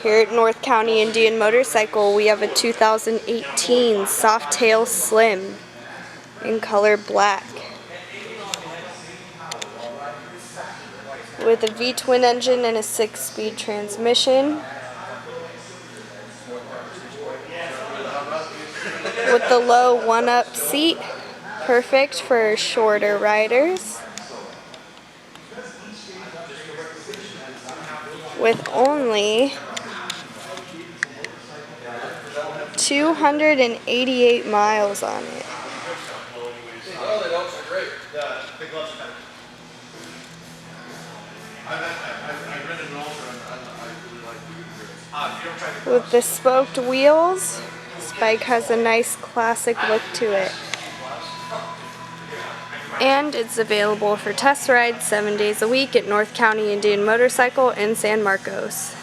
Here at North County Indian Motorcycle, we have a 2018 Softail Slim in color black with a V-twin engine and a 6-speed transmission with the low one-up seat, perfect for shorter riders, with only 288 miles on it. With the spoked wheels, this bike has a nice classic look to it. And it's available for test rides 7 days a week at North County Indian Motorcycle in San Marcos.